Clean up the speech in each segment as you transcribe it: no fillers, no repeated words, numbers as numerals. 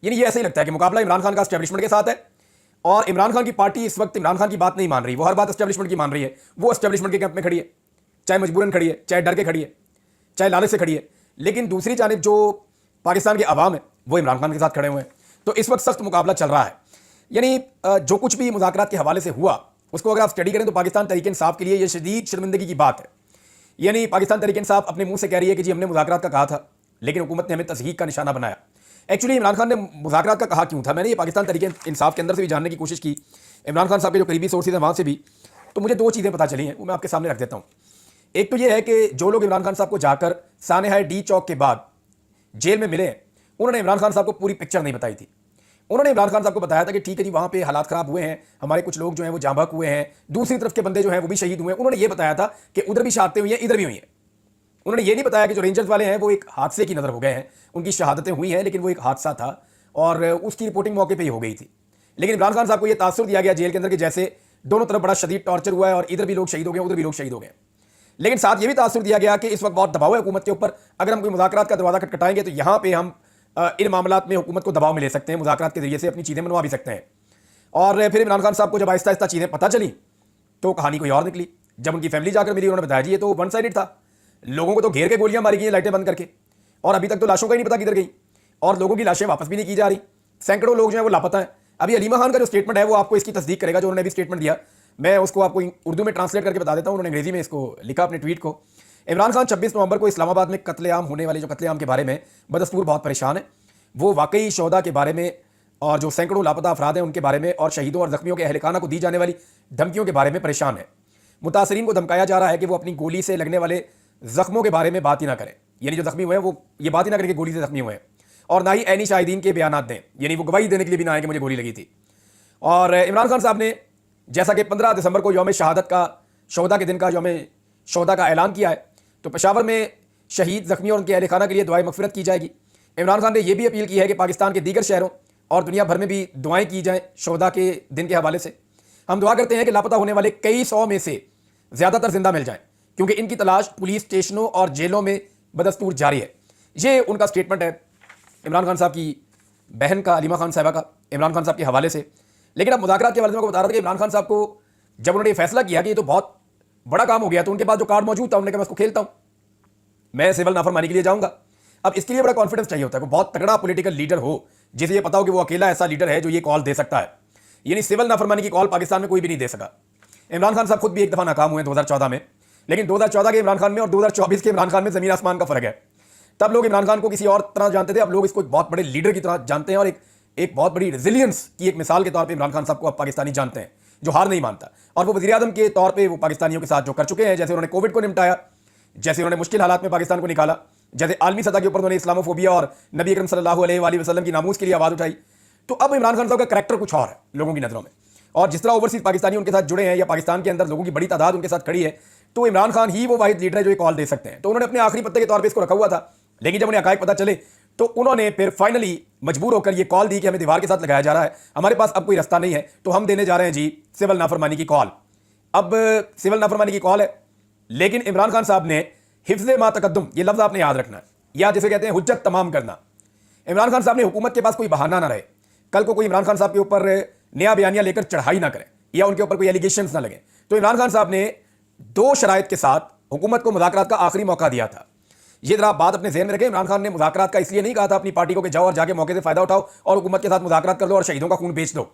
यानी ये ऐसे ही लगता है कि मुकाबला इमरान खान का एस्टेब्लिशमेंट के साथ है और इमरान खान की पार्टी इस वक्त इमरान खान की बात नहीं मान रही, वो हर बात एस्टेब्लिशमेंट की मान रही है। वो एस्टेब्लिशमेंट के कैंप में खड़ी है, चाहे मजबूरन खड़ी है, चाहे डर के खड़ी है, चाहे लालच से खड़ी है। लेकिन दूसरी जानिब जो पाकिस्तान के अवाम है वो इमरान खान के साथ खड़े हुए हैं। तो इस वक्त सख्त मुकाबला चल रहा है। यानी जो कुछ भी मुज़ाकरात के हवाले से हुआ उसको अगर आप स्टडी करें तो पाकिस्तान तहरीक-ए-इंसाफ के लिए ये शदीद शर्मिंदगी की बात है। यानी पाकिस्तान तहरीक-ए-इंसाफ अपने मुंह से कह रही है कि जी हमने मुज़ाकरात का कहा था, लेकिन हुकूमत ने हमें तज़हीक का निशाना बनाया। एक्चुअली इमरान खान ने मुज़ाकरात का कहा क्यों था, मैंने ये पाकिस्तान तहरीक-ए-इंसाफ के अंदर से भी जानने की कोशिश की, इमरान खान साहब के जो करीबी सोर्सेज हैं वहाँ से भी। तो मुझे दो चीज़ें पता चली हैं, वो मैं आपके सामने रख देता हूँ। एक तो ये है कि जो लोग इमरान खान साहब को जाकर सानेहाए डी चौक के बाद जेल में मिले हैं, उन्होंने इमरान खान साहब को पूरी पिक्चर नहीं बताई थी। उन्होंने इमरान खान साहब को बताया था कि ठीक है जी वहाँ पे हालात ख़राब हुए हैं, हमारे कुछ लोग जो हैं वो जाँ बहक हुए हैं, दूसरी तरफ के बंदे जो हैं वो भी शहीद हुए हैं। उन्होंने ये बताया था कि उधर भी शहादतें हुई हैं, इधर भी हुई हैं। उन्होंने ये नहीं बताया कि जो रेंजर्स वाले हैं वो एक हादसे की नज़र हो गए हैं, उनकी शहादतें हुई हैं लेकिन वो एक हादसा था और उसकी रिपोर्टिंग मौके पर ही हो गई थी। लेकिन इमरान खान साहब को ये तासुर दिया गया जेल के अंदर कि जैसे दोनों तरफ बड़ा शदीद टॉर्चर हुआ है और इधर भी लोग शहीद हो गए, उधर भी लोग शहीद हो गए। लेकिन साथ ये भी तासुर दिया गया कि इस वक्त बहुत दबाव है हुकूमत के ऊपर, अगर हम कोई मुज़ाकरात का दरवाज़ा खटखटाएंगे तो यहाँ पे हम इन मामलात में हुकूमत को दबाव में ले सकते हैं, मुज़ाकरात के जरिए से अपनी चीज़ें मनवा भी सकते हैं। और फिर इमरान खान साहब को जब आहिस्ता आहिस्ता चीज़ें पता चली तो कहानी कोई और निकली। जब उनकी फैमिली जाकर मिली उन्होंने बताया जी ये तो वन साइडेड था, लोगों को तो घेर के गोलियां मारी गई लाइटें बंद करके, और अभी तक तो लाशों का ही नहीं पता किधर गई, और लोगों की लाशें वापस भी नहीं की जा रही। सैकड़ों लोग जो हैं वो लापता हैं। अभी अलीमा खान का जो स्टेटमेंट है वो आपको इसकी तस्दीक करेगा, जो उन्होंने अभी स्टेटमेंट दिया। मैं उसको आपको उर्दू में ट्रांसलेट करके बता देता हूँ। उन्होंने अंग्रेजी में इसको लिखा अपने ट्वीट को। इमरान खान 26 नवंबर को इस्लामाबाद में कत्लेआम होने वाले जो कत्लेआम के बारे में बदस्तूर बहुत परेशान है। वो वाकई शोहदा के बारे में और जो सैकड़ों लापता अफराद हैं उनके बारे में और शहीदों और जख्मियों के अहलखाना को दी जाने वाली धमकियों के बारे में परेशान है। मुतासरीन को धमकाया जा रहा है कि वो अपनी गोली से लगने वाले जख्मों के बारे में बात ही ना करें, यानी जो जख्मी हुए हैं वो ये बात ही ना करें कि गोली से जख्मी हुए हैं, और ना ही ऐनी शाहिदीन के बयान दें, यानी वो गवाही देने के लिए भी ना आए कि मुझे गोली लगी थी। और इमरान खान साहब ने जैसा कि 15 दिसंबर को यौम शहादत का, शोहदा के दिन का यौम शोहदा का ऐलान किया है, तो पेशावर में शहीद जख्मी और उनके अहलखाना के लिए दुआएं मगफिरत की जाएगी। इमरान खान ने यह भी अपील की है कि पाकिस्तान के दीगर शहरों और दुनिया भर में भी दुआएं की जाएं शोहदा के दिन के हवाले से। हम दुआ करते हैं कि लापता होने वाले कई सौ में से ज़्यादातर जिंदा मिल जाएं, क्योंकि इनकी तलाश पुलिस स्टेशनों और जेलों में बदस्तूर जारी है। ये उनका स्टेटमेंट है इमरान खान साहब की बहन का, अलीमा खान साहबा का, इमरान खान साहब के हवाले से। लेकिन अब मुज़ाकरात के हवाले से मैं आपको बता रहा था कि इमरान खान साहब को जब उन्होंने ये फैसला किया कि ये तो बहुत बड़ा काम हो गया, तो उनके पास जो कार्ड मौजूद था उन्होंने कहा मैं इसको खेलता हूँ, मैं सिविल नाफरमानी के लिए जाऊँगा। अब इसके लिए बड़ा कॉन्फिडेंस चाहिए होता है, वो बहुत तगड़ा पॉलिटिकल लीडर हो जिसे ये पता हो कि वो अकेला ऐसा लीडर है जो ये कॉल दे सकता है। यानी सिविल नाफरमानी की कॉल पाकिस्तान में कोई भी नहीं दे सका। इमरान खान साहब खुद भी एक दफ़ा नाकाम हुए 2014 में, लेकिन 2014 के इमरान खान में और 2024 के इमरान खान में ज़मीन आसमान का फ़र्क है। तब लोग इमरान खान को किसी और तरह जानते थे, अब लोग इसको एक बहुत बड़े लीडर की तरह जानते हैं और एक बहुत बड़ी रेजिलियंस की एक मिसाल के तौर पे इमरान खान साहब को अब पाकिस्तानी जानते हैं, जो हार नहीं मानता। और वो वज़ीर आज़म के तौर पे वो पाकिस्तानियों के साथ जो कर चुके हैं, जैसे उन्होंने कोविड को निपटाया, जैसे उन्होंने मुश्किल हालात में पाकिस्तान को निकाला, जैसे आलमी सतह के ऊपर उन्होंने इस्लामोफोबिया और नबी अकरम सल्लल्लाहु अलैहि वसल्लम की नामूस के लिए आवाज़ उठाई। तो अब इमरान खान साहब का करैक्टर कुछ और है लोगों की नज़रों में, और जिस तरह ओवरसीज पाकिस्तानी उनके साथ जुड़े हैं या पाकिस्तान के अंदर लोगों की बड़ी तादाद उनके साथ खड़ी है, तो इमरान खान ही वो वाहिद लीडर है जो ये कॉल दे सकते हैं। तो उन्होंने अपने आखिरी पत्ते के तौर पे इसको रखा हुआ था, लेकिन जब उन्हें हकायक पता चले तो उन्होंने फिर फाइनली मजबूर होकर ये कॉल दी कि हमें दीवार के साथ लगाया जा रहा है, हमारे पास अब कोई रास्ता नहीं है, तो हम देने जा रहे हैं जी सिविल नाफरमानी की कॉल। अब सिविल नाफरमानी की कॉल है, लेकिन इमरान खान साहब ने हिफ्ज़े मा तकद्दुम, ये लफ्ज़ आपने याद रखना है, या जिसे कहते हैं हुज्जत तमाम करना। इमरान खान साहब ने हुकूमत के पास कोई बहाना ना रहे, कल को कोई इमरान खान साहब के ऊपर नया बयानिया लेकर चढ़ाई ना करे या उनके ऊपर कोई एलिगेशंस ना लगे। तो इमरान खान साहब ने दो शराइत के साथ हुकूमत को मुज़ाकरात का आखिरी मौका दिया था। ये जरा बात अपने ज़हन में रखें, इमरान खान ने मुज़ाकरात का इसलिए नहीं कहा था अपनी पार्टी को कि जाओ और जाके मौके से फ़ायदा उठाओ और हुकूमत के साथ मुज़ाकरात कर लो और शहीदों का खून बेच दो।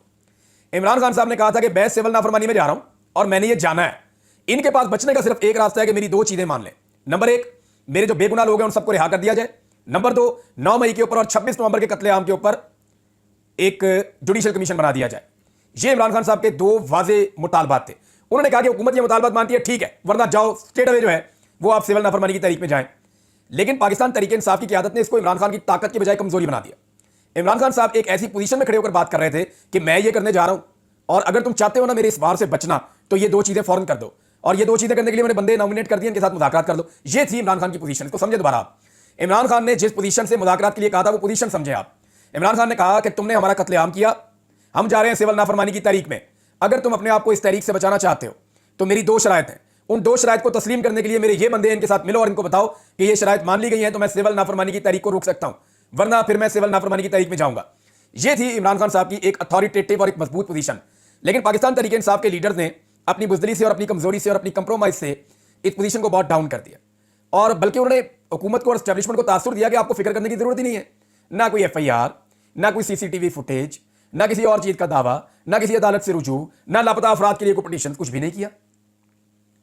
इमरान खान साहब ने कहा था कि मैं सिविल नाफरमानी में जा रहा हूं और मैंने ये जाना है। इनके पास बचने का सिर्फ एक रास्ता है कि मेरी दो चीज़ें मान लें। नंबर एक, मेरे जो बेगुनाह लोग हैं उन सबको रिहा कर दिया जाए। नंबर दो, 9 मई के ऊपर और 26 नवंबर के कत्लेआम के ऊपर एक जुडिशल कमीशन बना दिया जाए। ये इमरान खान साहब के दो वाज़े मुतालबात थे। उन्होंने कहा कि हुकूमत ये मुतालबात मानती है, ठीक है, वरना जाओ स्ट्रेट अवे जो है वो आप सिविल नाफरमानी की तहरीक में जाएं। लेकिन पाकिस्तान तहरीक-ए-इंसाफ की क़यादत ने इसको इमरान खान की ताकत की बजाय कमजोरी बना दिया। इमरान खान साहब एक ऐसी पोजीशन में खड़े होकर बात कर रहे थे कि मैं ये करने जा रहा हूं और अगर तुम चाहते हो ना मेरे इस वार से बचना तो ये दो चीजें फौरन कर दो, और ये दो चीजें करने के लिए मैंने बंदे नॉमिनेट कर दिए, इनके साथ मुज़ाकरात कर लो। ये थी इमरान खान की पोजीशन। इसको समझे दोबारा आप। इमरान खान ने जिस पोजीशन से मुज़ाकरात के लिए कहा था वो पोजीशन समझे आप। इमरान खान ने कहा कि तुमने हमारा कत्लेआम किया, हम जा रहे हैं सिविल नाफरमानी की तारीख में, अगर तुम अपने आप को इस तारीख से बचाना चाहते हो तो मेरी दो शराइत हैं। उन दो शराइत को तस्लीम करने के लिए मेरे ये बंदे इनके साथ मिलो और इनको बताओ कि ये शराइत मान ली गई है तो मैं सिविल नाफरमानी की तारीख को रोक सकता हूं, वरना फिर मैं सिविल नाफरमानी की तारीख में जाऊंगा। ये थी इमरान खान साहब की एक अथॉरिटेटिव और एक मजबूत पोजीशन। लेकिन पाकिस्तान तहरीक इंसाफ के लीडर्स ने अपनी बुजदली से और अपनी कमजोरी से और अपनी कंप्रोमाइज से इस पोजीशन को बहुत डाउन कर दिया, और बल्कि उन्होंने हुकूमत को और एस्टेब्लिशमेंट को तासुर दिया कि आपको फिक्र करने की जरूरत ही नहीं है, ना कोई FIR, ना कोई CCTV फुटेज, ना किसी और चीज का दावा, ना किसी अदालत से रुजू, ना लापता अफराद के लिए कोई पिटीशन, कुछ भी नहीं किया,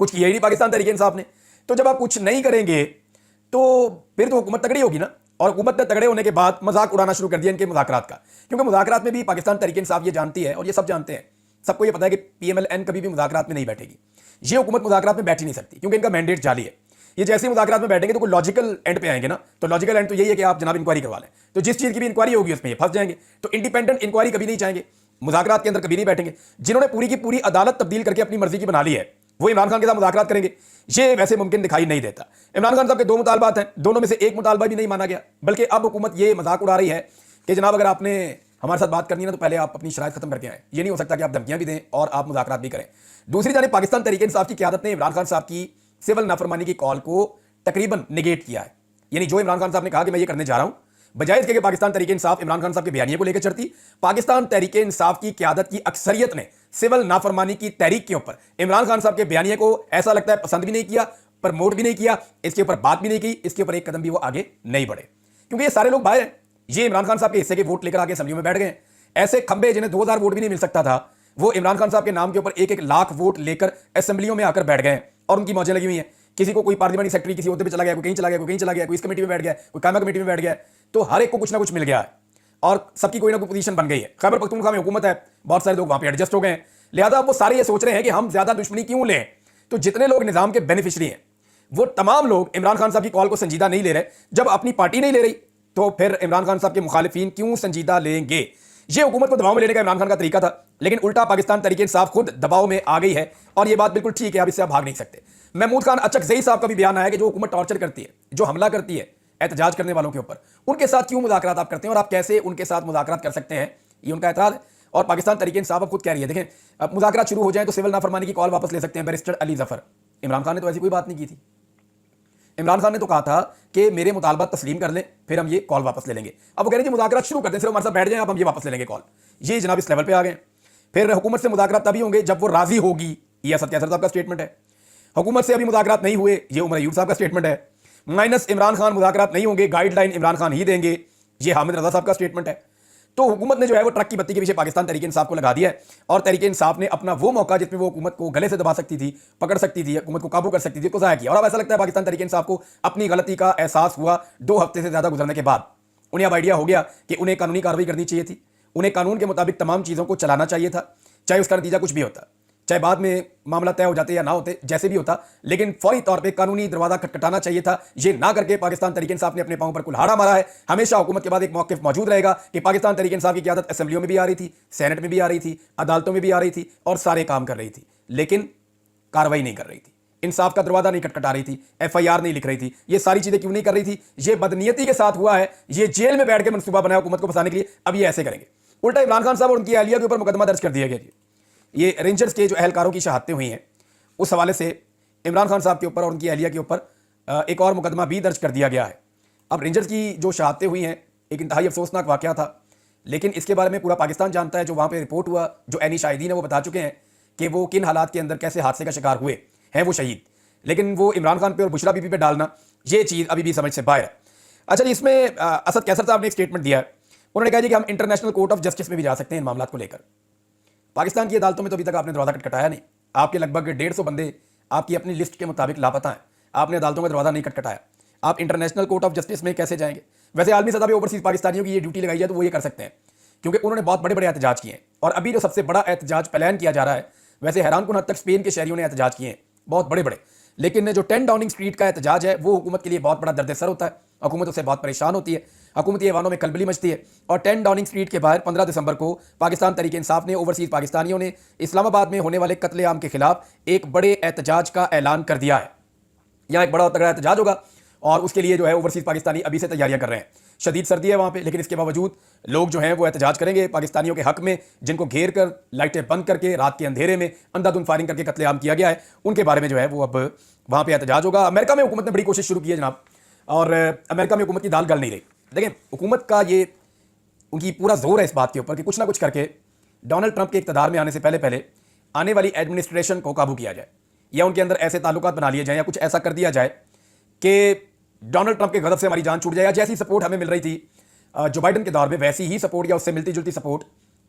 कुछ किया ही नहीं पाकिस्तान तहरीक इंसाफ ने। तो जब आप कुछ नहीं करेंगे तो फिर तो हुकूमत तगड़ी होगी ना, और हुकूमत ने तगड़े होने के बाद मजाक उड़ाना शुरू कर दिया इनके मुज़ाकरात का, क्योंकि मुज़ाकरात में भी पाकिस्तान तहरीक इंसाफ ये जानती है और ये सब जानते हैं, सबको ये पता है कि PMLN कभी भी मुज़ाकरात में नहीं बैठेगी, ये हुकूमत मुज़ाकरात में बैठ ही नहीं सकती, क्योंकि इनका मैंडेट जाली है। ये जैसे ही मुज़ाकरात में बैठेंगे तो कोई लॉजिकल एंड पे आएंगे ना, तो लॉजिकल एंड तो यही है कि आप जनाब इंक्वायरी करवा लें, तो जिस चीज़ की भी इंक्वायरी होगी उसमें ये फंस जाएंगे। तो इंडिपेंडेंट इंक्वायरी कभी नहीं चाहेंगे, मुज़ाकरात के अंदर कभी नहीं बैठेंगे। जिन्होंने पूरी की पूरी अदालत तब्दील करके अपनी मर्जी की बना ली है, वो इमरान खान के साथ मुज़ाकरात करेंगे, ये वैसे मुमकिन दिखाई नहीं देता। इमरान खान साहब के 2 मुतालबात हैं, दोनों में से एक मुतालबा भी नहीं माना गया, बल्कि अब हुकूमत ये मजाक उड़ा रही है कि जनाब अगर आपने हमारे साथ बात करनी है ना तो पहले आप अपनी शराइत खत्म करके आए। ये नहीं हो सकता कि आप धमकियां भी दें और आप मुज़ाकरात भी करें। दूसरी जानिब पाकिस्तान तहरीक इंसाफ की क़यादत ने इमरान खान साहब की सिविल नाफरमानी की कॉल को तकरीबन निगेट किया है। यानी जो इमरान खान साहब ने कहा कि मैं ये करने जा रहा हूं, बजाय इसके कि पाकिस्तान तहरीक इंसाफ इमरान खान साहब के बयानिए को लेकर चढ़ती, पाकिस्तान तहरीक इंसाफ की क़यादत की अक्सरियत ने सिविल नाफरमानी की तहरीक के ऊपर इमरान खान साहब के बयानिए को ऐसा लगता है पसंद भी नहीं किया, प्रमोट भी नहीं किया, इसके ऊपर बात भी नहीं की, इसके ऊपर एक कदम भी वो आगे नहीं बढ़े, क्योंकि ये सारे लोग भाई हैं। ये इमरान खान साहब के हिस्से के वोट लेकर आगे असेंबली में बैठ गए। ऐसे खंबे जिन्हें 2000 वोट भी नहीं मिल सकता था, वो इमरान खान साहब के नाम के ऊपर 1-1 लाख वोट लेकर असेंबलियों में आकर बैठ गए और उनकी मौजें लगी हुई हैं। किसी को कोई पार्लियामेंट्री सेक्रेटरी किसी होते पे चला गया, कोई कहीं चला गया, कोई कहीं चला गया, कोई इस कमेटी में बैठ गया, कोई कायमा कमेटी में बैठ गया, तो हर एक को कुछ ना कुछ मिल गया है और सबकी कोई ना कोई पोजीशन बन गई है। खैबर पख्तूनख्वा में हुकूमत है, बहुत सारे लोग वहां पे एडजस्ट हो गए हैं, लिहाजा वो सारे ये सोच रहे हैं कि हम ज्यादा दुश्मनी क्यों लें। तो जितने लोग निजाम के बेनिफिशरी हैं वो तमाम लोग इमरान खान साहब की कॉल को संजीदा नहीं ले रहे। जब अपनी पार्टी नहीं ले रही तो फिर इमरान खान साहब के मुखालिफिन क्यों संजीदा लेंगे। ये हुकूमत को दबाव में लेने का इमरान खान का तरीका था, लेकिन उल्टा पाकिस्तान तहरीक इंसाफ खुद दबाव में आ गई है और ये बात बिल्कुल ठीक है, अब इससे आप भाग नहीं सकते। महमूद खान अचकज़ई साहब का भी बयान आया कि जो हुकूमत टॉर्चर करती है, जो हमला करती है एहतजाज करने वालों के ऊपर, उनके साथ क्यों मुज़ाकरात आप करते हैं और आप कैसे उनके साथ मुज़ाकरात कर सकते हैं, ये उनका एतराज़ है। और पाकिस्तान तहरीक इंसाफ अब खुद कह रही है, देखें अब मुज़ाकरात शुरू हो जाए तो सिविल नाफरमानी की कॉल वापस ले सकते हैं बैरिस्टर अली जफर। इमरान खान ने तो ऐसी कोई बात नहीं की थी। इमरान खान ने तो कहा था कि मेरे मुतालबा तस्लीम कर लें, फिर हम ये कॉल वापस ले लेंगे। अब वो कह रहे हैं मुज़ाकरात शुरू कर दें, सिर्फ हमारे साथ बैठ जाएं, अब हम ये वापस ले लेंगे कॉल। ये जनाब इस लेवल पे आ गए। फिर हुकूमत से मुज़ाकरात तभी होंगे जब वो राजी होगी, ये असद कैसर साहब का स्टेटमेंट है। हुकूमत से अभी मुज़ाकरात नहीं हुए, ये उमर अयूब साहब का स्टेटमेंट है। माइनस इमरान खान मुज़ाकरात नहीं होंगे, गाइडलाइन इमरान खान ही देंगे, ये हामिद रजा साहब का स्टेटमेंट है। तो हुकूमत ने जो है वो ट्रक की बत्ती के पीछे पाकिस्तान तहरीक इंसाफ को लगा दिया है और तहरीक इंसाफ ने अपना वो मौका जिसमें वो हुकूमत को गले से दबा सकती थी, पकड़ सकती थी, हुकूमत को काबू कर सकती थी, उसको ज़ाया किया। और अब ऐसा लगता है पाकिस्तान तहरीक इंसाफ को अपनी गलती का एहसास हुआ 2 हफ्ते से ज़्यादा गुजरने के बाद। उन्हें अब आइडिया हो गया कि उन्हें कानूनी कार्रवाई करनी चाहिए थी, उन्हें कानून के मुताबिक तमाम चीज़ों को चलाना चाहिए था, चाहे उसका नतीजा कुछ भी होता, चाहे बाद में मामला तय हो जाते या ना होते, जैसे भी होता, लेकिन फौरी तौर पे कानूनी दरवाजा खटखटाना चाहिए था। ये ना करके पाकिस्तान तहरीक इंसाफ ने अपने पांव पर कुल्हाड़ा मारा है। हमेशा हुकूमत के बाद एक मौक़िफ़ मौजूद रहेगा कि पाकिस्तान तहरीक इंसाफ की क़यादत असेंबलियों में भी आ रही थी, सेनेट में भी आ रही थी, अदालतों में भी आ रही थी और सारे काम कर रही थी, लेकिन कार्रवाई नहीं कर रही थी, इंसाफ का दरवाजा नहीं खटखटा रही थी, FIR नहीं लिख रही थी। ये सारी चीज़ें क्यों नहीं कर रही थी? ये बदनीयती के साथ हुआ है, ये जेल में बैठ के मनसूबा बनाया हुकूमत को फंसाने के लिए, अब ये ऐसे करेंगे। उल्टा इमरान खान साहब और उनकी अहलिया के ऊपर मुकदमा दर्ज कर दिया गया। ये रेंजर्स के जो अहलकारों की शहादतें हुई हैं, उस हवाले से इमरान खान साहब के ऊपर और उनकी अहलिया के ऊपर एक और मुकदमा भी दर्ज कर दिया गया है। अब रेंजर्स की जो शहादतें हुई हैं एक इंतहाई अफसोसनाक वाक़या था, लेकिन इसके बारे में पूरा पाकिस्तान जानता है। जो वहाँ पे रिपोर्ट हुआ, जो ऐनी शाहिदीन है वो बता चुके हैं कि वो किन हालात के अंदर कैसे हादसे का शिकार हुए हैं वो शहीद, लेकिन वो इमरान खान पे और बुशरा बीबी पे डालना, ये चीज़ अभी भी समझ से बाहर है। अच्छा जी, इसमें असद कैसर साहब ने एक स्टेटमेंट दिया है। उन्होंने कहा जी कि हम इंटरनेशनल कोर्ट ऑफ जस्टिस में भी जा सकते हैं इन मामलों को लेकर। पाकिस्तान की अदालतों में तो अभी तक आपने दरवाज़ा खटखटाया नहीं। आपके लगभग 150 बंदे आपकी अपनी लिस्ट के मुताबिक लापता हैं, आपने अदालतों का दरवाज़ा नहीं खटखटाया। आप इंटरनेशनल कोर्ट ऑफ जस्टिस में कैसे जाएंगे? वैसे आलमी सतह पे ओवरसीज़ पाकिस्तानियों की ये ड्यूटी लगाई जाए तो वो ये कर सकते हैं, क्योंकि उन्होंने बहुत बड़े बड़े एहतजाज किए हैं। और अभी जो सबसे बड़ा एहतजाज प्लान किया जा रहा है, वैसे हैरानकुन हद तक स्पेन के शहरियों ने एहतजाज किए हैं, बहुत बड़े बड़े, लेकिन जो 10 डाउनिंग स्ट्रीट का एहतजाज है वो हुकूमत के लिए बहुत बड़ा दर्द सर होता है। हुकूमत उससे बहुत परेशान होती है, हुकूमती ऐवानों में कलबली मचती है। और 10 डाउनिंग स्ट्रीट के बाहर 15 दिसंबर को पाकिस्तान तहरीक इंसाफ ने, ओवरसीज़ पाकिस्तानियों ने इस्लामाबाद में होने वाले कत्लेआम के खिलाफ एक बड़े एहतजाज का ऐलान कर दिया है। यहाँ एक बड़ा तगड़ा एहतजाज होगा और उसके लिए जो है ओवरसीज़ पाकिस्तानी अभी से तैयारियां कर रहे हैं। शदीद सर्दी है वहाँ पे, लेकिन इसके बावजूद लोग जो हैं वो एहतजाज करेंगे पाकिस्तानियों के हक में, जिनको घेर कर लाइटें बंद करके रात के अंधेरे में अंधाधुंध फायरिंग करके कत्लेआम किया गया है, उनके बारे में जो है वो अब वहाँ पे एहतजाज होगा। अमेरिका में हुकूमत ने बड़ी कोशिश शुरू की है जनाब, और अमेरिका में हुकूमत की दाल गल नहीं रही। देखें, हुकूमत का ये उनकी पूरा जोर है इस बात के ऊपर कि कुछ ना कुछ करके डोनाल्ड ट्रंप के इक़्तिदार में आने से पहले पहले आने वाली एडमिनिस्ट्रेशन को काबू किया जाए, या उनके अंदर ऐसे ताल्लुकात बना लिए जाए, या कुछ ऐसा कर दिया जाए कि डोनाल्ड ट्रंप के गज़ब से हमारी जान छूट जाए। जैसी सपोर्ट हमें मिल रही थी जो बाइडन के दौर में, वैसी ही सपोर्ट या उससे मिलती जुलती सपोर्ट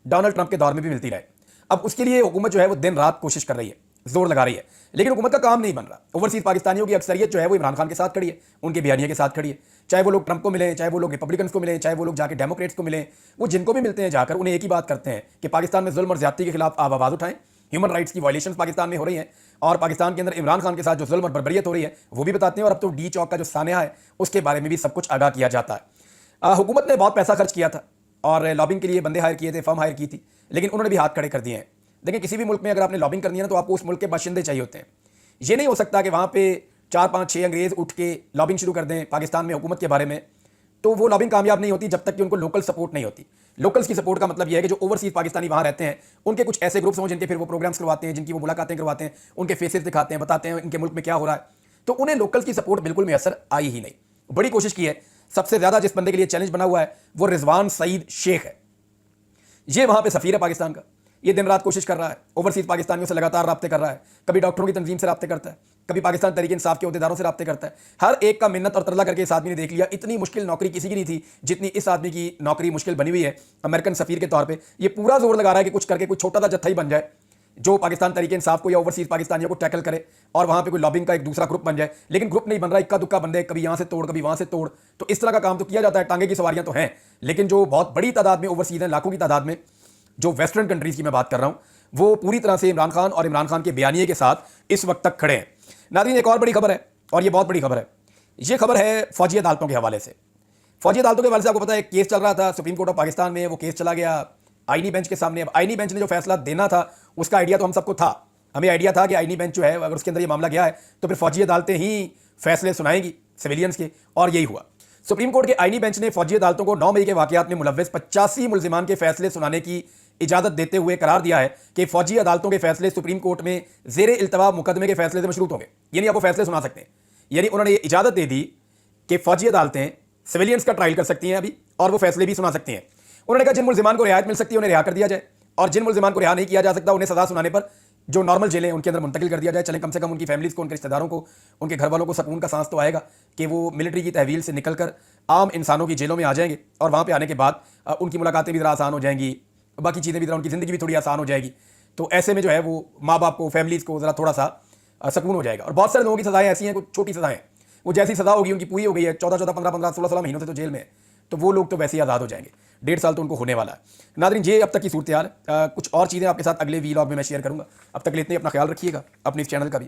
डोनाल्ड ट्रंप के दौर में भी मिलती रहे। अब उसके लिए हुकूमत जो है वो दिन रात कोशिश कर रही है, जोर लगा रही है, लेकिन हुकूमत का काम नहीं बन रहा। ओवरसीज पाकिस्तानियों की अक्सरियत जो है वो इमरान खान के साथ खड़ी है, उनके बयानिया के साथ खड़ी है। चाहे वो लोग ट्रंप को मिलें, चाहे वो लोग रिपब्लिकन्स को मिलें, चाहे वो लोग जाके डेमोक्रेट्स को मिलें, वो जिनको भी मिलते हैं जाकर उन्हें एक ही बात करते हैं कि पाकिस्तान में जुल्म और ज्यादती के खिलाफ आप आवाज़ उठाएं, ह्यूमन राइट्स की वायलेशन पाकिस्तान में हो रही हैं, और पाकिस्तान के अंदर इमरान खान के साथ जो जुल्म और बर्बरियत हो रही है वो भी बताते हैं। और अब तो डी चौक का जो सानिया है उसके बारे में भी सब कुछ आगाह किया जाता है। हुकूमत ने बहुत पैसा खर्च किया था और लॉबिंग के लिए बंदे हायर किए थे, फर्म हायर की थी, लेकिन उन्होंने भी हाथ खड़े कर दिए हैं। देखिए, किसी भी मुल्क में अगर आपने लॉबिंग करनी है ना, तो आपको उस मुल्क के बाशिंदे चाहिए होते हैं। ये नहीं हो सकता कि वहाँ पे 4-5-6 अंग्रेज उठ के लॉबिंग शुरू कर दें पाकिस्तान में हुकूमत के बारे में, तो वो लॉबिंग कामयाब नहीं होती जब तक कि उनको लोकल सपोर्ट नहीं होती। लोकल्स की सपोर्ट का मतलब यह है कि जो ओवरसीज पाकिस्तानी वहाँ रहते हैं उनके कुछ ऐसे ग्रुप्स हों जिनके फिर वो प्रोग्राम्स करवाते हैं, जिनकी वो मुलाकातें करवाते हैं, उनके फेसेस दिखाते हैं, बताते हैं इनके मुल्क में क्या हो रहा है, तो उन्हें लोकल्स की सपोर्ट बिल्कुल मैसर आई ही नहीं। बड़ी कोशिश की है। सबसे ज़्यादा जिस बंदे के लिए चैलेंज बना हुआ है वो रिजवान सईद शेख है। ये वहाँ पे सफ़ीर है पाकिस्तान का। ये दिन रात कोशिश कर रहा है, ओवरसीज पाकिस्तानियों से लगातार राब्ते कर रहा है, कभी डॉक्टरों की तंजीम से राब्ते करता है, कभी पाकिस्तान तहरीक इंसाफ के अहदेदारों से राब्ते करता है। हर एक का मिन्नत और तरला करके इस आदमी ने देख लिया। इतनी मुश्किल नौकरी किसी की नहीं थी जितनी इस आदमी की नौकरी मुश्किल बनी हुई है अमेरिकन सफ़ीर के तौर पर। ये पूरा जोर लगा रहा है कि कुछ करके कुछ छोटा सा जत्था ही बन जाए जो पाकिस्तान तहरीक इंसाफ को या ओवरसीज पाकिस्तानियों को टैकल करे, और वहाँ पे कोई लॉबिंग का एक दूसरा ग्रुप बन जाए। लेकिन ग्रुप नहीं बन रहा, इक्का दुक्का बंदे, कभी यहाँ से तोड़ कभी वहाँ से तोड़। तो इस तरह का काम तो किया जाता है, टांगे की सवारियाँ तो हैं, लेकिन जो बहुत बड़ी तादाद में ओवरसीज हैं, लाखों की तादाद में, जो वेस्टर्न कंट्रीज़ की मैं बात कर रहा हूँ, वो पूरी तरह से इमरान खान और इमरान खान के बयानिए के साथ इस वक्त तक खड़े हैं। नाज़रीन, एक और बड़ी खबर है, और ये बहुत बड़ी खबर है। ये खबर है फौजी अदालतों के हवाले से। फौजी अदालतों के हवाले से आपको पता है एक केस चल रहा था सुप्रीम कोर्ट ऑफ पाकिस्तान में। वो केस चला गया आईनी बेंच के सामने। अब आईनी बेंच ने जो फैसला देना था उसका आइडिया तो हम सबको था। हमें आइडिया था कि आईनी बेंच जो है अगर उसके अंदर ये मामला गया है तो फिर फौजी अदालतें ही फैसले सुनाएंगी सिविलियंस के, और यही हुआ। सुप्रीम कोर्ट के आईनी बेंच ने फौजी अदालतों को 9 मई के वाकयात में मुलव्वस 85 मुल्जिमान के फैसले सुनाने की इजाजत देते हुए करार दिया है कि फौजी अदालतों के फैसले सुप्रीम कोर्ट में जेर इल्तवा मुकदमे के फैसले से मशरूत होंगे, यानी आपको फैसले सुना सकते हैं। यानी उन्होंने ये इजाजत दे दी कि फौजी अदालतें सिविलियंस का ट्रायल कर सकती हैं अभी, और वो फैसले भी सुना सकती हैं। उन्होंने कहा जिन मुल्जिमान को रियायत मिल सकती है उन्हें रिहा कर दिया जाए, और जिन मुल्जिमान को रिहा नहीं किया जा सकता उन्हें सजा सुनाने पर जो नॉर्मल जेलें उनके अंदर मुंतकिल कर दिया जाए। चलें, कम से कम उनकी फैमिलीज़ को, उनके रिश्तेदारों को, उनके घर वालों को सुकून का सांस तो आएगा कि वो मिलिट्री की तहवील से निकलकर आम इंसानों की जेलों में आ जाएंगे, और वहाँ पे आने के बाद उनकी मुलाकातें भी ज़रा आसान हो जाएंगी, बाकी चीज़ें भी ज़रा, उनकी ज़िंदगी भी थोड़ी आसान हो जाएगी। तो ऐसे में जो है वो माँ बाप को, फैमिलीज़ को ज़रा थोड़ा सा सुकून हो जाएगा। और बहुत सारे लोगों की सज़ाएँ ऐसी हैं, कुछ छोटी सज़ाएँ, वो जैसी सज़ा होगी उनकी पूरी हो गई है, 14-14, 15-15, 16-16 महीनों से तो जेल में है, तो वो लोग तो वैसे ही आज़ाद हो जाएंगे। 1.5 साल तो उनको होने वाला है। नाज़रीन, ये अब तक की सूरत हाल। कुछ और चीज़ें आपके साथ अगले वीलॉग में मैं शेयर करूँगा। अब तक के लिए इतने, अपना ख्याल रखिएगा, अपने इस चैनल का भी